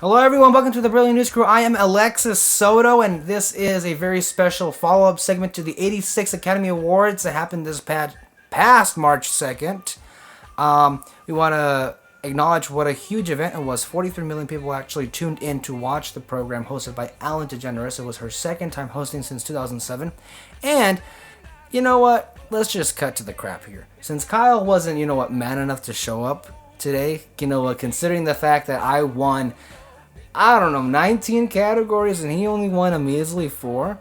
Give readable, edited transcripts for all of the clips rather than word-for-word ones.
Hello, everyone. Welcome to the Brilliant News Crew. I am Alexis Soto, and this is a very special follow-up segment to the 86 Academy Awards that happened this past March 2nd. We want to acknowledge what a huge event it was. 43 million people actually tuned in to watch the program hosted by Ellen DeGeneres. It was her second time hosting since 2007. And you know what? Let's just cut to the crap here. Since Kyle wasn't, man enough to show up today, considering the fact that I won 19 categories and he only won a measly 4.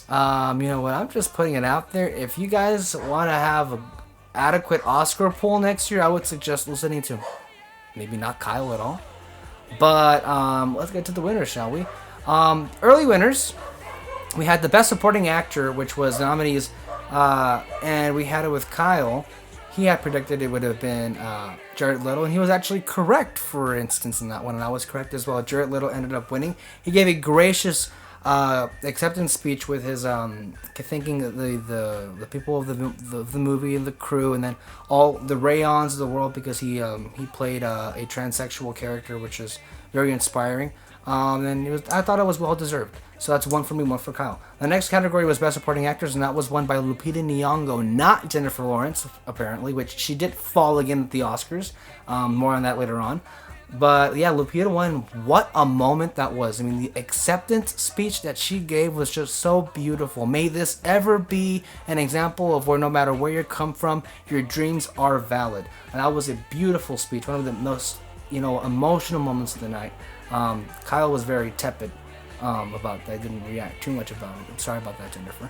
I'm just putting it out there. If you guys want to have an adequate Oscar pool next year, I would suggest listening to maybe not Kyle at all. But let's get to the winners, shall we? Early winners, we had the Best Supporting Actor, which was nominees, and we had it with Kyle. He had predicted it would have been Jared Leto, and he was actually correct, for instance, in that one, and I was correct as well. Jared Leto ended up winning. He gave a gracious acceptance speech with his thanking the people of the movie and the crew, and then all the rayons of the world, because he played a transsexual character, which is very inspiring. And I thought it was well deserved. So that's one for me, one for Kyle. The next category was Best Supporting Actors, and that was won by Lupita Nyong'o, not Jennifer Lawrence, apparently, which she did fall again at the Oscars. More on that later on. But yeah, Lupita won. What a moment that was. I mean, the acceptance speech that she gave was just so beautiful. May this ever be an example of where no matter where you come from, your dreams are valid. And that was a beautiful speech, one of the most, emotional moments of the night. Kyle was very tepid about that. I didn't react too much about it. I'm sorry about that, Jennifer.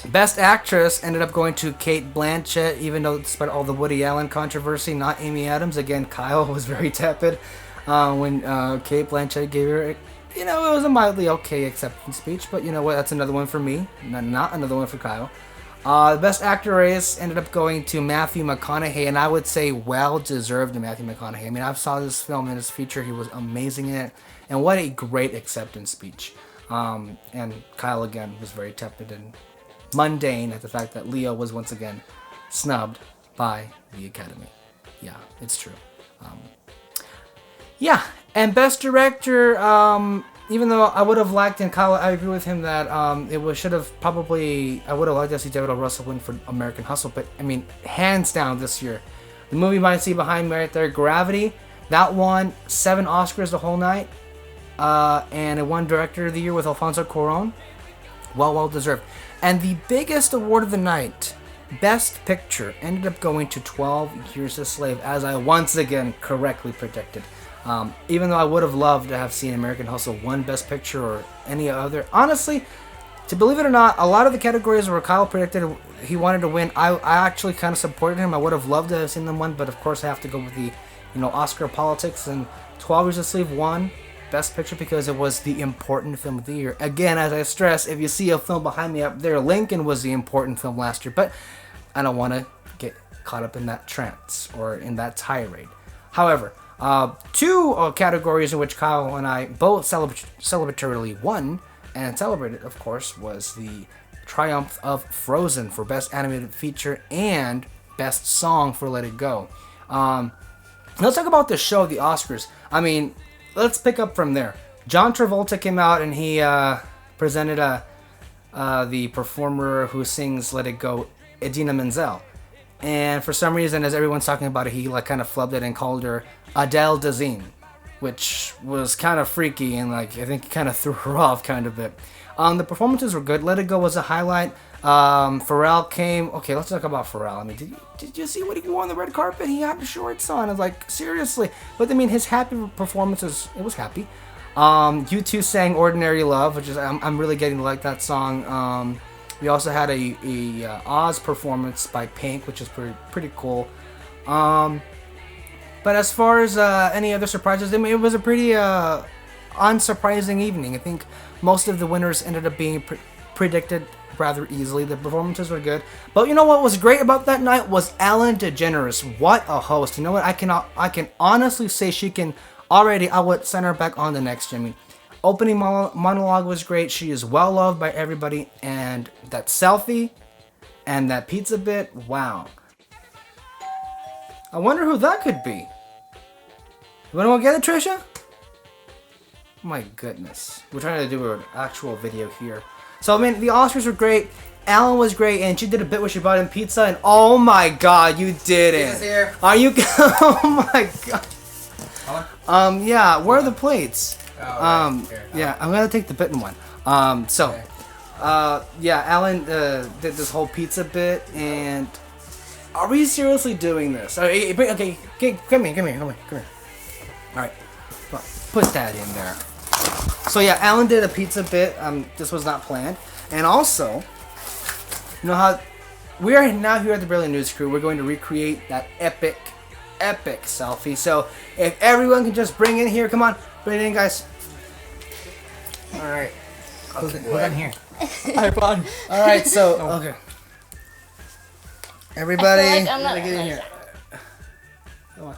Best Actress ended up going to Cate Blanchett, even though despite all the Woody Allen controversy, not Amy Adams. Again, Kyle was very tepid when Cate Blanchett gave her, it was a mildly okay acceptance speech, but you know what, that's another one for me, not another one for Kyle. The Best Actor race ended up going to Matthew McConaughey, and I would say well-deserved to Matthew McConaughey. I mean, I saw this film and his feature. He was amazing in it, and what a great acceptance speech. And Kyle, again, was very tepid and mundane at the fact that Leo was once again snubbed by the Academy. Yeah, it's true. And Best Director, even though I would have liked, and Kyle, I agree with him that I would have liked to see David O. Russell win for American Hustle, but I mean, hands down this year, the movie you might see behind me right there, Gravity, that won 7 Oscars the whole night, and it won Director of the Year with Alfonso Cuarón. Well deserved. And the biggest award of the night, Best Picture, ended up going to 12 Years a Slave, as I once again correctly predicted. Even though I would have loved to have seen American Hustle won Best Picture or any other. Honestly, to believe it or not, a lot of the categories where Kyle predicted he wanted to win, I actually kind of supported him. I would have loved to have seen them win, but of course I have to go with the Oscar politics, and 12 Years a Slave won Best Picture because it was the important film of the year. Again, as I stress, if you see a film behind me up there, Lincoln was the important film last year, but I don't want to get caught up in that trance or in that tirade. However, 2 categories in which Kyle and I both celebratorily won and celebrated, of course, was the triumph of Frozen for Best Animated Feature and Best Song for Let It Go. Let's talk about the show, the Oscars. I mean, let's pick up from there. John Travolta came out and he presented the performer who sings Let It Go, Idina Menzel. And for some reason, as everyone's talking about it, he kind of flubbed it and called her Adele Dazeem, which was kind of freaky and I think kind of threw her off kind of bit. The performances were good. Let It Go was a highlight. Pharrell came. Okay, let's talk about Pharrell. I mean, did you see what he wore on the red carpet? He had shorts on. I was like, seriously. But I mean, his happy performances, it was happy. U2 sang Ordinary Love, which is, I'm really getting to like that song. We also had a Oz performance by Pink, which is pretty cool. But as far as any other surprises, I mean, it was a pretty unsurprising evening. I think most of the winners ended up being predicted rather easily. The performances were good. But you know what was great about that night was Ellen DeGeneres. What a host. You know what? I can honestly say she can already, I would send her back on the next Jimmy. Opening monologue was great. She is well loved by everybody. And that selfie and that pizza bit, wow. I wonder who that could be. You want to go get it, Trisha? my goodness. We're trying to do an actual video here. So, I mean, the Oscars were great. Alan was great, and she did a bit where she brought in pizza, and oh my god, you did it. Pizza's here. Are you... Oh my god. Yeah, where are the plates? Oh, right. Here. Yeah, I'm gonna take the bitten one. Okay. Yeah, Alan did this whole pizza bit, and are we seriously doing this? Okay, come here. All right, put that in there. So yeah, Alan did a pizza bit. This was not planned, and also, you know how we are now here at the Brilliant News Crew. We're going to recreate that epic selfie. So if everyone can just bring in here, come on, bring it in, guys. All right. Okay. Hold on here. iPod. All right, so okay. Everybody, I feel like I'm not get in here. Come on.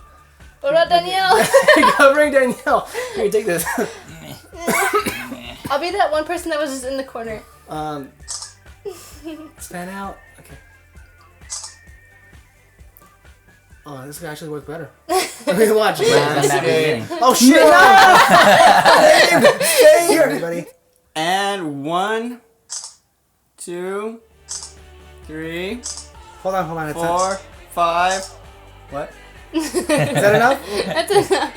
What about Danielle? Go bring Danielle. Here, take this. I'll be that one person that was just in the corner. Span out. Okay. Oh, this could actually work better. Okay, watch. Oh shit! No! Stay here, everybody. And 1, 2, 3, Hold on. It's 4, 5. What? Is that enough? That's enough.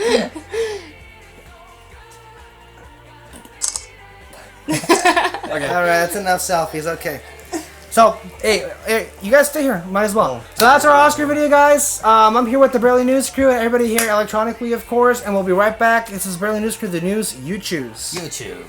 Okay. All right, that's enough selfies. Okay. So, hey, you guys stay here. Might as well. So that's our Oscar video, guys. I'm here with the Brilliant News Crew and everybody here electronically, of course, and we'll be right back. This is Brilliant News Crew, the news you choose. YouTube.